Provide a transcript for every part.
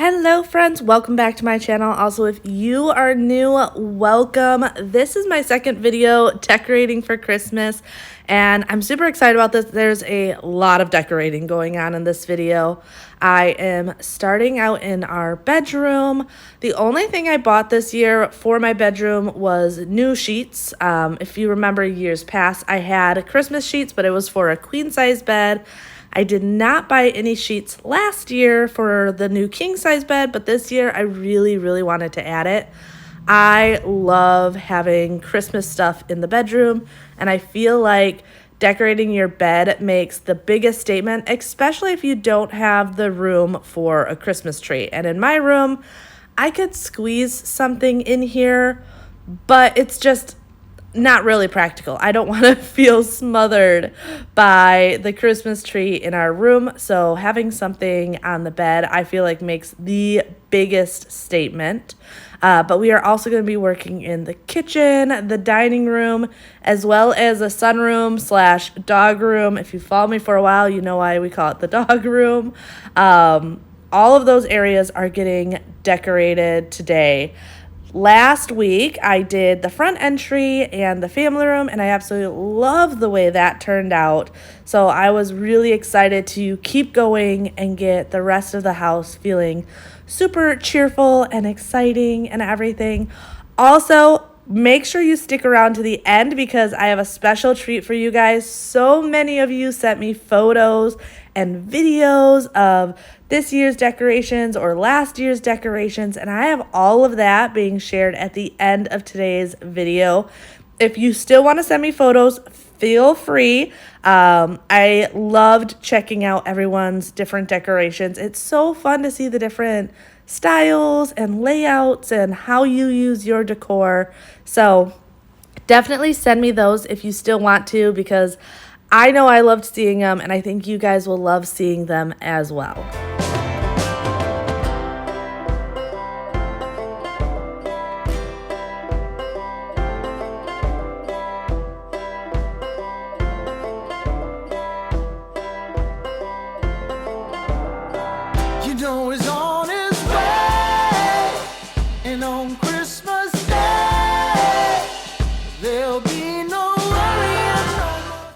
Hello friends, welcome back to my channel. Also, if you are new, welcome. This is my second video decorating for Christmas and I'm super excited about this. There's a lot of decorating going on in this video. I am starting out in our bedroom. The only thing I bought this year for my bedroom was new sheets. If you remember years past, I had Christmas sheets, but it was for a queen size bed. I did not buy any sheets last year for the new king size bed, but this year I really wanted to add it. I love having Christmas stuff in the bedroom, and I feel like decorating your bed makes the biggest statement, especially if you don't have the room for a Christmas tree. And in my room, I could squeeze something in here, but it's just not really practical. I don't want to feel smothered by the Christmas tree in our room. So having something on the bed, I feel like makes the biggest statement. But we are also going to be working in the kitchen, the dining room, as well as a sunroom / dog room. If you follow me for a while, you know why we call it the dog room. All of those areas are getting decorated today. Last week, I did the front entry and the family room, and I absolutely love the way that turned out. So I was really excited to keep going and get the rest of the house feeling super cheerful and exciting and everything. Also, make sure you stick around to the end because I have a special treat for you guys. So many of you sent me photos and videos of this year's decorations or last year's decorations, and I have all of that being shared at the end of today's video. If you still want to send me photos, feel free. I loved checking out everyone's different decorations. It's so fun to see the different styles and layouts and how you use your decor. So definitely send me those if you still want to, because I know I loved seeing them, and I think you guys will love seeing them as well. You know he's on his way, and on Christmas Day, there'll be no worry.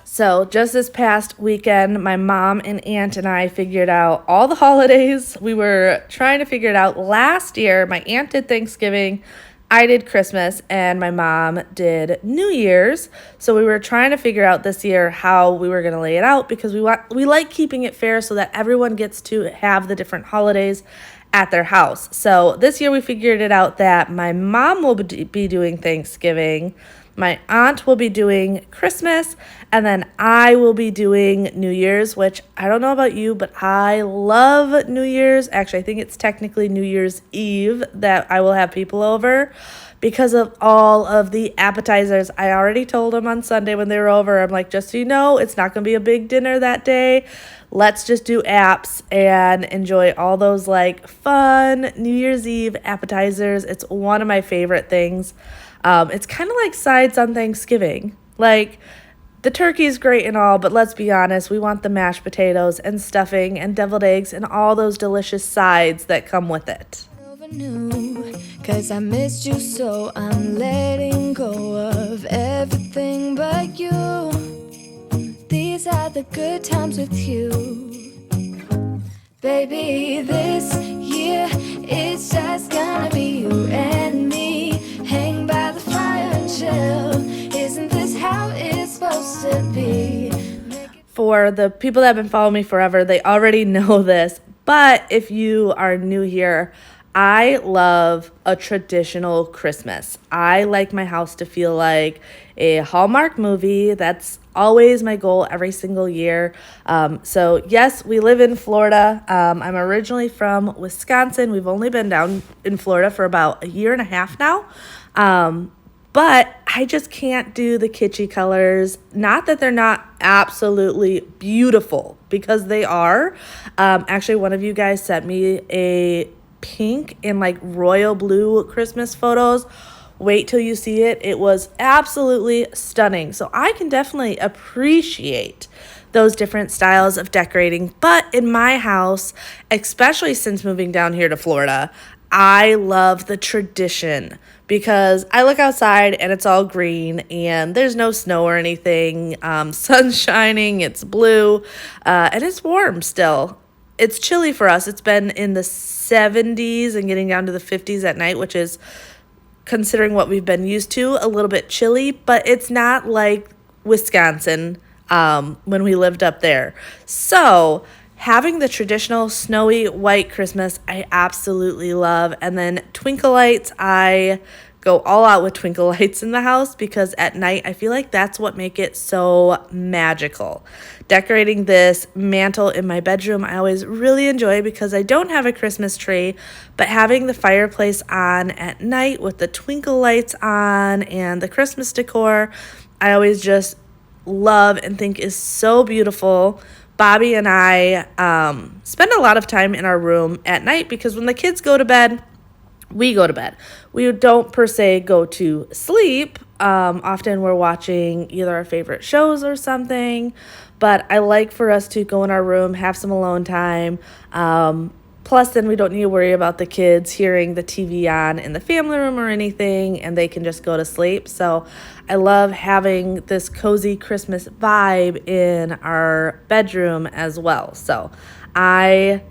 So just this past weekend, my mom and aunt and I figured out all the holidays. We were trying to figure it out. Last year, my aunt did Thanksgiving, I did Christmas, and my mom did New Year's. So we were trying to figure out this year how we were going to lay it out, because we like keeping it fair so that everyone gets to have the different holidays at their house. So this year we figured it out that my mom will be doing Thanksgiving, my aunt will be doing Christmas, and then I will be doing New Year's, which I don't know about you, but I love New Year's. Actually, I think it's technically New Year's Eve that I will have people over because of all of the appetizers. I already told them on Sunday when they were over, I'm like, just so you know, it's not going to be a big dinner that day. Let's just do apps and enjoy all those like fun New Year's Eve appetizers. It's one of my favorite things. It's kind of like sides on Thanksgiving. Like, the turkey is great and all, but let's be honest, we want the mashed potatoes and stuffing and deviled eggs and all those delicious sides that come with it. Cause I missed you, so I'm letting go of everything but you. These are the good times with you. Baby, this year it's just gonna be you and me. Hang by the fire and chill. Isn't this how it's supposed to be? For the people that have been following me forever, they already know this. But if you are new here, I love a traditional Christmas. I like my house to feel like a Hallmark movie. That's always my goal every single year. So yes, we live in Florida. I'm originally from Wisconsin. We've only been down in Florida for about a year and a half now. But I just can't do the kitschy colors. Not that they're not absolutely beautiful, because they are. Actually, one of you guys sent me a pink and like royal blue Christmas photos. Wait till you see it. It was absolutely stunning. So I can definitely appreciate those different styles of decorating. But in my house, especially since moving down here to Florida, I love the tradition because I look outside and it's all green and there's no snow or anything. Sun's shining, it's blue, and it's warm still. It's chilly for us. It's been in the 70s and getting down to the 50s at night, which is, considering what we've been used to, a little bit chilly, but it's not like Wisconsin when we lived up there. So having the traditional snowy white Christmas, I absolutely love. And then twinkle lights, I go all out with twinkle lights in the house because at night I feel like that's what make it so magical. Decorating this mantle in my bedroom I always really enjoy because I don't have a Christmas tree, but having the fireplace on at night with the twinkle lights on and the Christmas decor, I always just love and think is so beautiful. Bobby and I spend a lot of time in our room at night because when the kids go to bed, we go to bed. We don't per se go to sleep. Often we're watching either our favorite shows or something, but I like for us to go in our room, have some alone time. Plus, then we don't need to worry about the kids hearing the TV on in the family room or anything, and they can just go to sleep. So I love having this cozy Christmas vibe in our bedroom as well. So I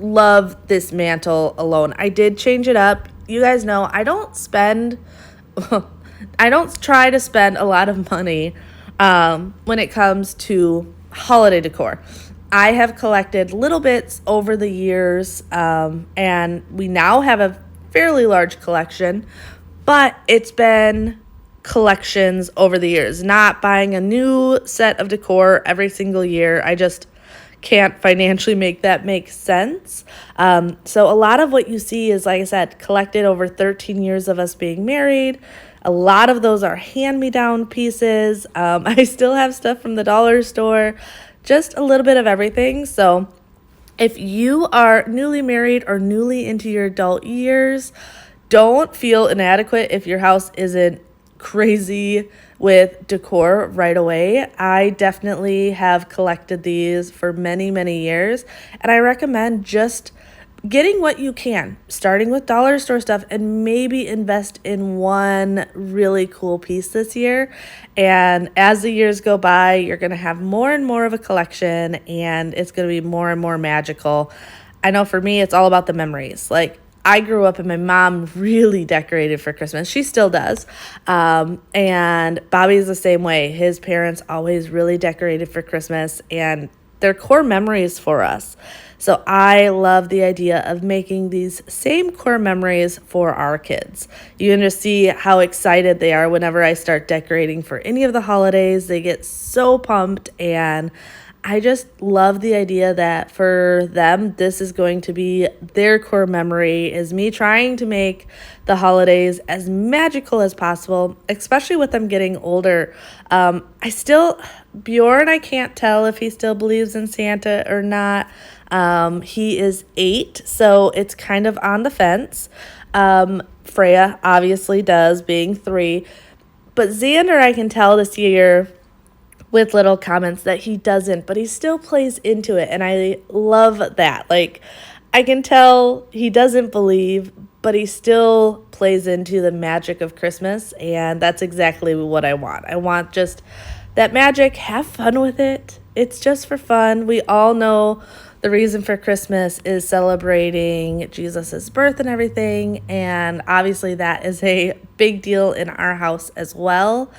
love this mantle alone. I did change it up. You guys know I don't try to spend a lot of money when it comes to holiday decor. I have collected little bits over the years, and we now have a fairly large collection, but it's been collections over the years, not buying a new set of decor every single year. I just can't financially make that make sense. So a lot of what you see is, like I said, collected over 13 years of us being married. A lot of those are hand-me-down pieces. I still have stuff from the dollar store, just a little bit of everything. So if you are newly married or newly into your adult years, don't feel inadequate if your house isn't crazy with decor right away. I definitely have collected these for many, many years, and I recommend just getting what you can, starting with dollar store stuff, and maybe invest in one really cool piece this year. And as the years go by, you're going to have more and more of a collection, and it's going to be more and more magical. I know for me, it's all about the memories. Like, I grew up and my mom really decorated for Christmas. She still does. And Bobby's the same way. His parents always really decorated for Christmas, and they're core memories for us. So I love the idea of making these same core memories for our kids. You can just see how excited they are whenever I start decorating for any of the holidays. They get so pumped, and I just love the idea that for them, this is going to be their core memory, is me trying to make the holidays as magical as possible, especially with them getting older. Bjorn, I can't tell if he still believes in Santa or not. He is 8, so it's kind of on the fence. Freya obviously does, being 3. But Xander, I can tell this year with little comments that he doesn't, but he still plays into it, and I love that. Like, I can tell he doesn't believe, but he still plays into the magic of Christmas, and that's exactly what I want. I want just that magic. Have fun with it. It's just for fun. We all know the reason for Christmas is celebrating Jesus's birth and everything, and obviously that is a big deal in our house as well.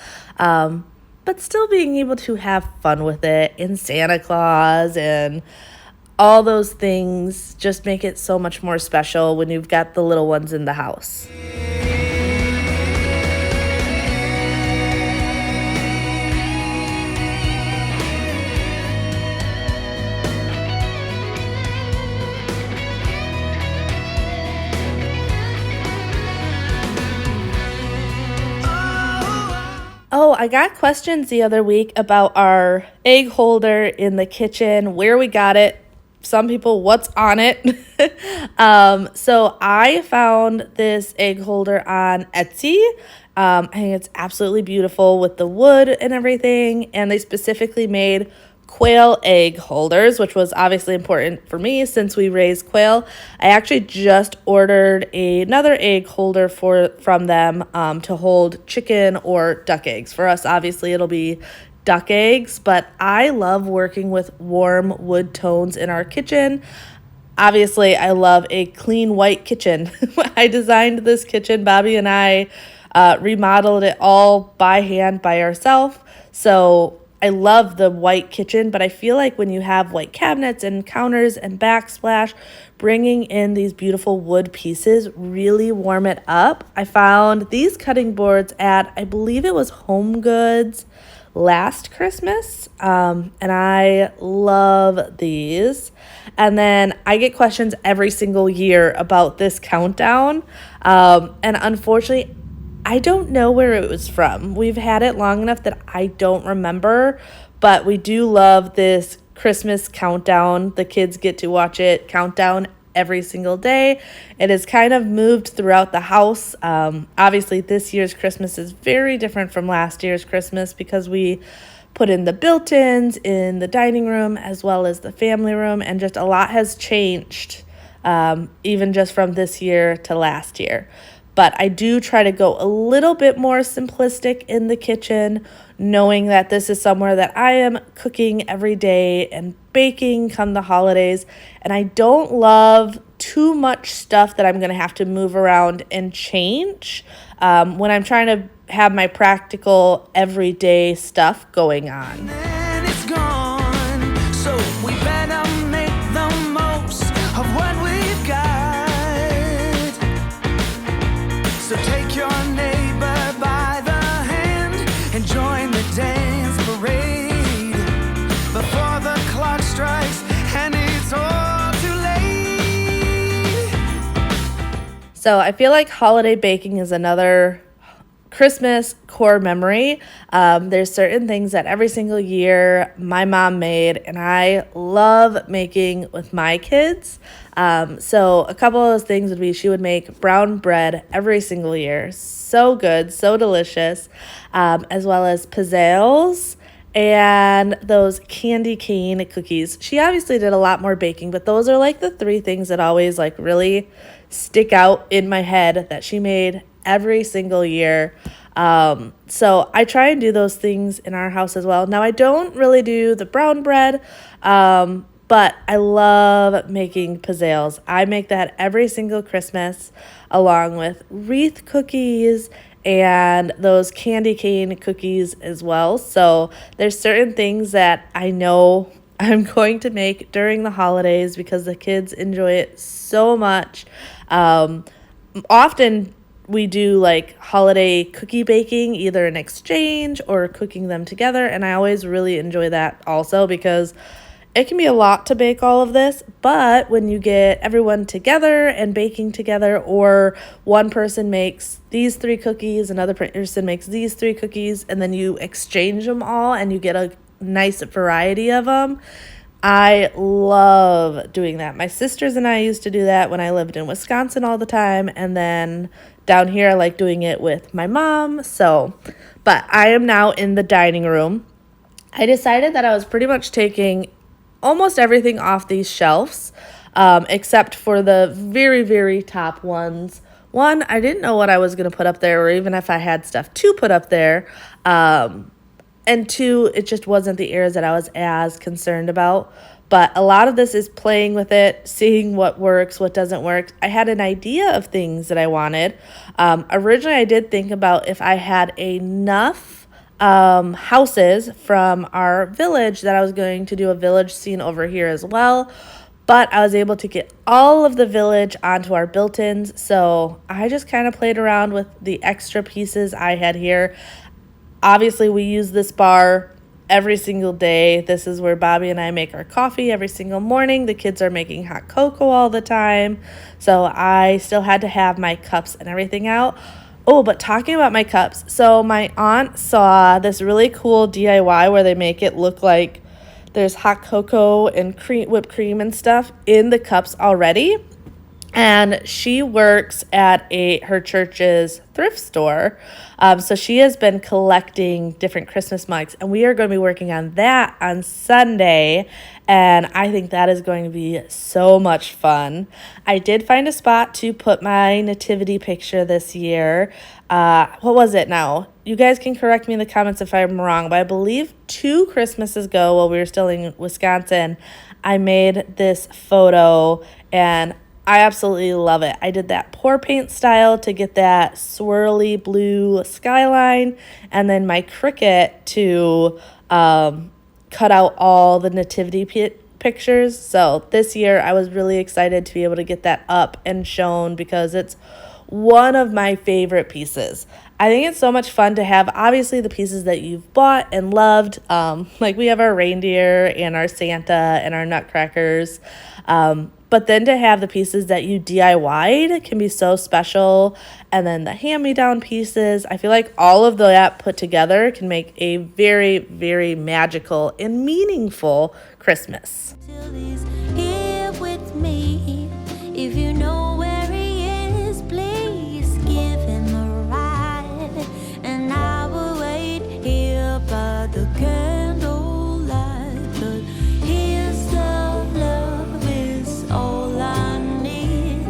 But still being able to have fun with it, and Santa Claus and all those things just make it so much more special when you've got the little ones in the house. Oh, I got questions the other week about our egg holder in the kitchen, where we got it. some people what's on it. So I found this egg holder on Etsy. I think it's absolutely beautiful with the wood and everything. And they specifically made quail egg holders, which was obviously important for me since we raise quail. I actually just ordered another egg holder from them to hold chicken or duck eggs. For us, obviously, it'll be duck eggs, but I love working with warm wood tones in our kitchen. Obviously, I love a clean white kitchen. I designed this kitchen. Bobby and I remodeled it all by hand by ourselves. So I love the white kitchen, but I feel like when you have white cabinets and counters and backsplash, bringing in these beautiful wood pieces really warm it up. I found these cutting boards at, I believe it was Home Goods last Christmas, and I love these. And then I get questions every single year about this countdown, and unfortunately I don't know where it was from. We've had it long enough that I don't remember, but we do love this Christmas countdown. The kids get to watch it countdown every single day. It is kind of moved throughout the house. Obviously, this year's Christmas is very different from last year's Christmas because we put in the built-ins in the dining room as well as the family room, and just a lot has changed, even just from this year to last year. But I do try to go a little bit more simplistic in the kitchen, knowing that this is somewhere that I am cooking every day and baking come the holidays. And I don't love too much stuff that I'm going to have to move around and change when I'm trying to have my practical everyday stuff going on. And it's gone, so we better make the most of what we've got. So take your neighbor by the hand and join the dance parade before the clock strikes and it's all too late. So I feel like holiday baking is another Christmas core memory. There's certain things that every single year my mom made and I love making with my kids. So a couple of those things would be she would make brown bread every single year. So good, so delicious, as well as pizzelles and those candy cane cookies. She obviously did a lot more baking, but those are like the three things that always like really stick out in my head that she made every single year. So I try and do those things in our house as well. Now I don't really do the brown bread, but I love making pizzelles. I make that every single Christmas along with wreath cookies and those candy cane cookies as well. So there's certain things that I know I'm going to make during the holidays because the kids enjoy it so much. Often we do like holiday cookie baking, either in exchange or cooking them together. And I always really enjoy that also because it can be a lot to bake all of this, but when you get everyone together and baking together, or one person makes these 3 cookies, another person makes these 3 cookies, and then you exchange them all and you get a nice variety of them. I love doing that. My sisters and I used to do that when I lived in Wisconsin all the time, and then down here I like doing it with my mom. But I am now in the dining room. I decided that I was pretty much taking almost everything off these shelves, except for the very, very top ones. One, I didn't know what I was going to put up there, or even if I had stuff to put up there. And 2, it just wasn't the areas that I was as concerned about. But a lot of this is playing with it, seeing what works, what doesn't work. I had an idea of things that I wanted. Originally, I did think about if I had enough houses from our village that I was going to do a village scene over here as well. But I was able to get all of the village onto our built-ins. So I just kind of played around with the extra pieces I had here. Obviously, we use this bar every single day. This is where Bobby and I make our coffee every single morning. The kids are making hot cocoa all the time. So I still had to have my cups and everything out. Oh, but talking about my cups. So my aunt saw this really cool DIY where they make it look like There's hot cocoa and whipped cream and stuff in the cups already. And she works at her church's thrift store. So she has been collecting different Christmas mugs, and we are going to be working on that on Sunday. And I think that is going to be so much fun. I did find a spot to put my nativity picture this year. What was it now? You guys can correct me in the comments if I'm wrong, but I believe 2 Christmases ago, while we were still in Wisconsin, I made this photo, and I absolutely love it. I did that pour paint style to get that swirly blue skyline, and then my Cricut to cut out all the nativity pictures. So this year I was really excited to be able to get that up and shown because it's one of my favorite pieces. I think it's so much fun to have, obviously, the pieces that you've bought and loved. Like we have our reindeer and our Santa and our nutcrackers. But then to have the pieces that you DIY'd can be so special. And then the hand-me-down pieces, I feel like all of that put together can make a very, very magical and meaningful Christmas. Till he's here with me. If you know where he is, please give him a ride. And I will wait here by the candlelight. But his love is all I need.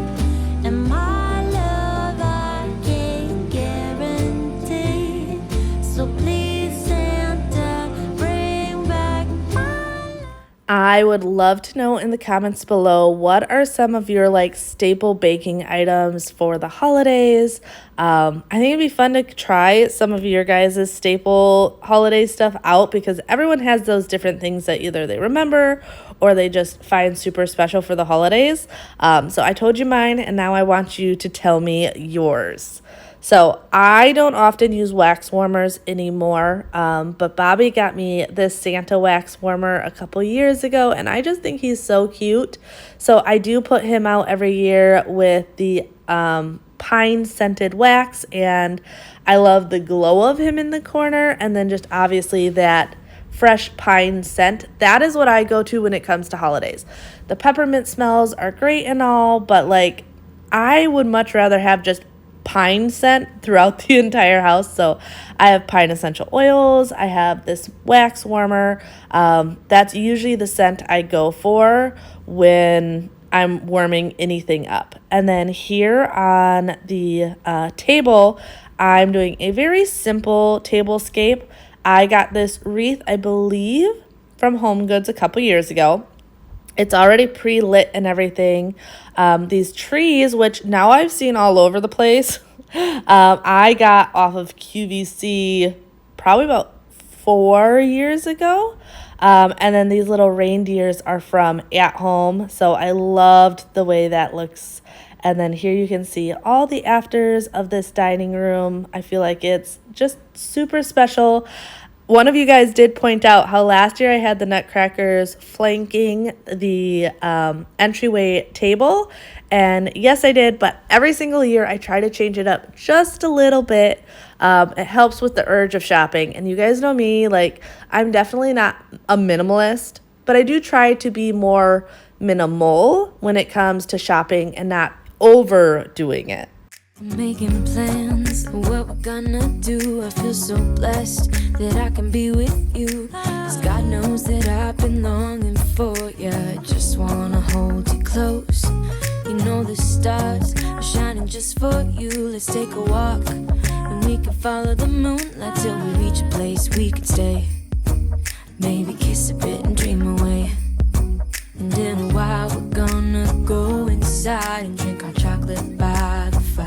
And my love I can guarantee. So please, Santa, bring back my love. I would love to know in the comments below, what are some of your staple baking items for the holidays? I think it'd be fun to try some of your guys' staple holiday stuff out because everyone has those different things that either they remember or they just find super special for the holidays. So I told you mine, and now I want you to tell me yours. So I don't often use wax warmers anymore, but Bobby got me this Santa wax warmer a couple years ago, and I just think he's so cute. So I do put him out every year with the pine scented wax, and I love the glow of him in the corner, and then just obviously that fresh pine scent. That is what I go to when it comes to holidays. The peppermint smells are great and all, but I would much rather have just pine scent throughout the entire house. So I have pine essential oils. I have this wax warmer. That's usually the scent I go for when I'm warming anything up. And then here on the table, I'm doing a very simple tablescape. I got this wreath, I believe, from Home Goods a couple years ago. It's already pre-lit and everything. These trees, which now I've seen all over the place, I got off of QVC probably about 4 years ago. And then these little reindeers are from At Home. So I loved the way that looks. And then here you can see all the afters of this dining room. I feel like it's just super special. One of you guys did point out how last year I had the nutcrackers flanking the entryway table. And yes, I did, but every single year I try to change it up just a little bit. It helps with the urge of shopping. And you guys know me, I'm definitely not a minimalist, but I do try to be more minimal when it comes to shopping and not overdoing it. Making plans, what we're gonna do. I feel so blessed that I can be with you. 'Cause God knows that I've been longing for you. I just wanna hold you close. You know the stars are shining just for you. Let's take a walk and we can follow the moonlight till we reach a place we can stay. Maybe kiss a bit and dream away. And in a while we're gonna go inside and drink our chocolate by the fire.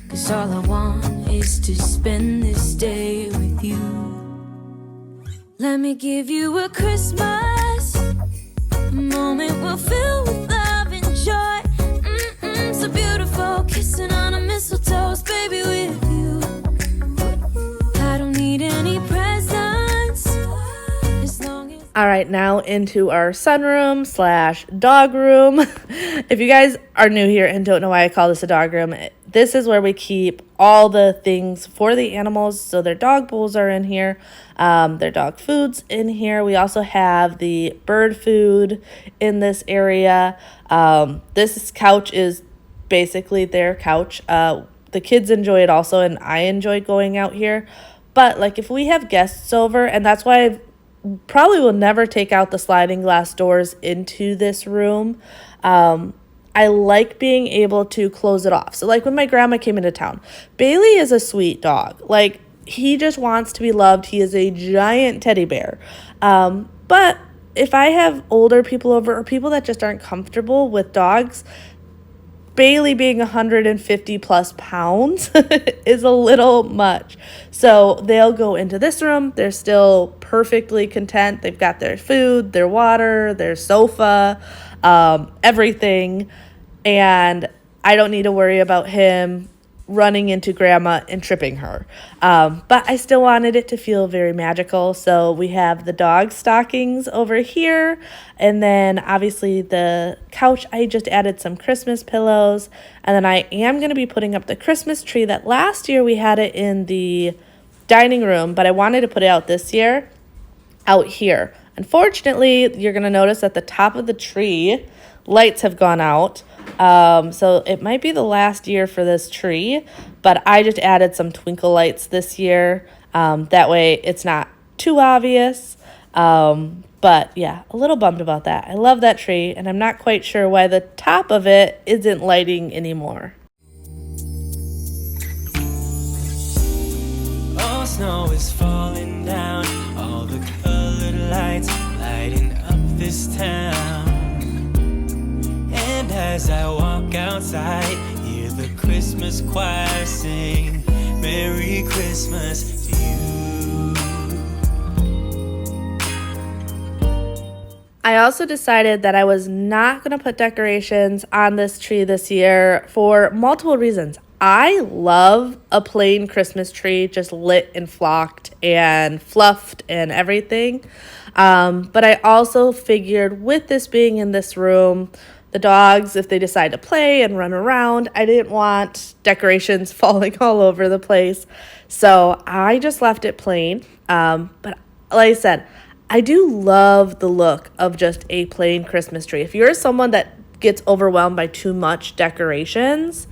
'Cause all I want is to spend this day with you. Let me give you a Christmas, a moment we'll fill with love and joy. So beautiful, kissing on a mistletoe, baby, with you. I don't need any presents, as long as... All right, now into our sunroom / dog room. If you guys are new here and don't know why I call this a dog room, this is where we keep all the things for the animals. So their dog bowls are in here, their dog food's in here. We also have the bird food in this area. This couch is basically their couch. The kids enjoy it also, and I enjoy going out here. But like if we have guests over, and that's why I probably will never take out the sliding glass doors into this room. I like being able to close it off. So like when my grandma came into town, Bailey is a sweet dog. Like he just wants to be loved. He is a giant teddy bear. But if I have older people over or people that just aren't comfortable with dogs, Bailey being 150 plus pounds is a little much. So they'll go into this room. They're still perfectly content. They've got their food, their water, their sofa, everything. And I don't need to worry about him running into grandma and tripping her. But I still wanted it to feel very magical. So we have the dog stockings over here. And then obviously the couch, I just added some Christmas pillows. And then I am going to be putting up the Christmas tree that last year we had it in the dining room, but I wanted to put it out this year out here. Unfortunately, you're going to notice at the top of the tree, lights have gone out. So it might be the last year for this tree, but I just added some twinkle lights this year. That way it's not too obvious. But yeah, a little bummed about that. I love that tree, and I'm not quite sure why the top of it isn't lighting anymore. Oh, snow is falling down, all the colored lights lighting up this town. And as I walk outside, hear the Christmas choir sing, Merry Christmas to you. I also decided that I was not going to put decorations on this tree this year for multiple reasons. I love a plain Christmas tree, just lit and flocked and fluffed and everything. But I also figured with this being in this room, the dogs, if they decide to play and run around, I didn't want decorations falling all over the place. So I just left it plain. But like I said, I do love the look of just a plain Christmas tree. If you're someone that gets overwhelmed by too much decorations,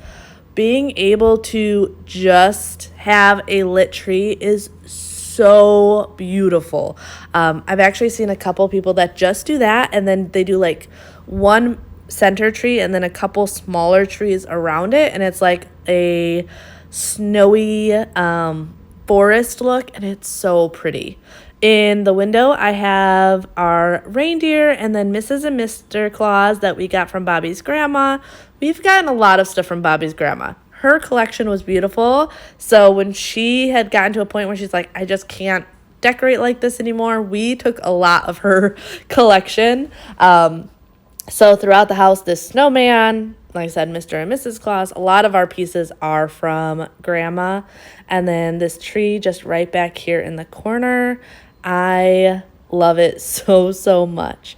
being able to just have a lit tree is so beautiful. I've actually seen a couple people that just do that, and then they do like one center tree and then a couple smaller trees around it, and it's like a snowy forest look, and it's so pretty. In the window, I have our reindeer and then Mrs. and Mr. Claus that we got from Bobby's grandma. We've gotten a lot of stuff from Bobby's grandma. Her collection was beautiful. So when she had gotten to a point where she's like, I just can't decorate like this anymore, we took a lot of her collection. So throughout the house, this snowman, like I said, Mr. and Mrs. Claus, a lot of our pieces are from grandma. And then this tree just right back here in the corner. I love it so, so much.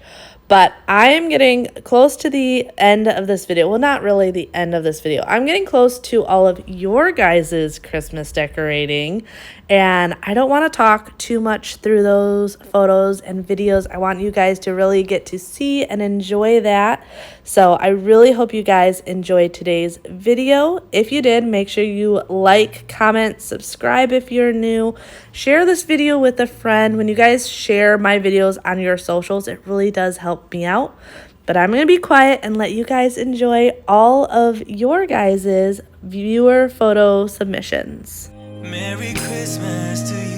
But I am getting close to the end of this video. Well, not really the end of this video. I'm getting close to all of your guys' Christmas decorating. And I don't want to talk too much through those photos and videos. I want you guys to really get to see and enjoy that. So I really hope you guys enjoyed today's video. If you did, make sure you like, comment, subscribe if you're new. Share this video with a friend. When you guys share my videos on your socials, it really does help me out. But I'm going to be quiet and let you guys enjoy all of your guys' viewer photo submissions. Merry Christmas to you.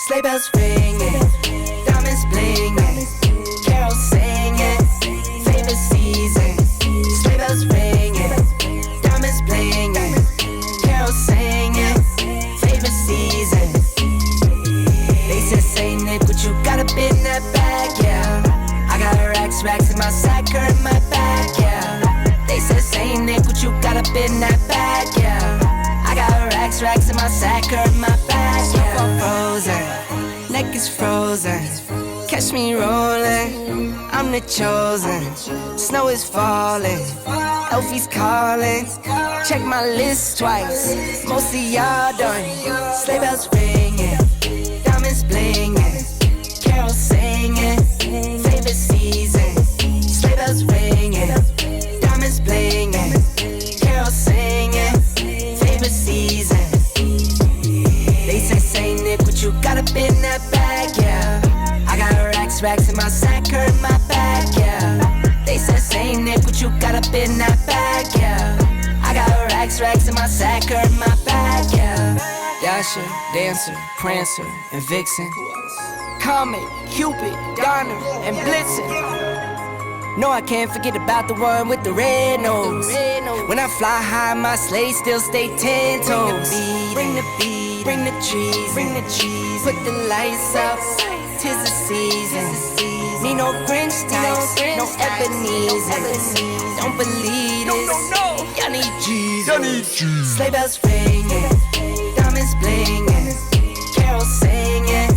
Sleigh bells ringing, diamonds blinging, carols singing, favorite season. Sleigh bells ringing, diamonds blinging, carols singing, favorite season. They said, Saint Nick, what you got up in that bag, yeah? I got racks in my sack or in my bag, yeah. They said, Saint Nick, what you got up in that bag, yeah? I got racks in my sack, hurt my back. Snowfall frozen, neck is frozen. Catch me rolling, I'm the chosen. Snow is falling, Elfie's calling. Check my list twice, most of y'all done. Sleigh bells ringing, diamonds blinging, carols singing, favorite season. Sleigh bells ringing, diamonds blinging, carols singing, favorite season. They say Saint Nick, what you got up in that bag, yeah. I got racks in my sack, hurt my back, yeah. They said Saint Nick, what you got up in that bag, yeah. I got racks in my sack, hurt my back, yeah. Dasher, Dancer, Prancer, and Vixen. Comet, Cupid, Donner, and Blitzen. No, I can't forget about the one with the red nose. When I fly high, my sleigh still stay 10 toes. Bring the beat, bring the trees, bring the cheese. Put the lights up, 'tis the season. Need no Grinch types, no Ebenezer. Don't believe this, y'all need Jesus. Sleigh bells ringing, diamonds blinging, carols singing,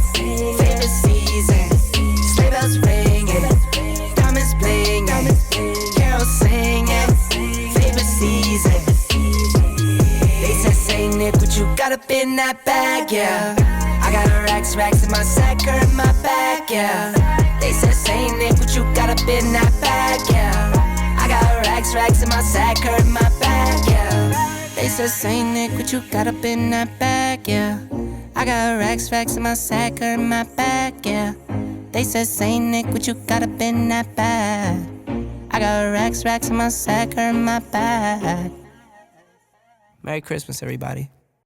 favorite season. Sleigh bells ringing, diamonds blinging, carols singing, favorite season. They said Saint Nick, what you got up in that bag, yeah. I got racks in my sack, hurt my back, yeah. They said Saint Nick, what you got up in that bag, yeah. I got racks in my sack, hurt my back, yeah. They said Saint Nick, what you got up in that bag, yeah. I got racks in my sack, hurt my back, yeah. They said Saint Nick, what you got up in that bag. I got racks in my sack, hurt my back. Merry Christmas, everybody.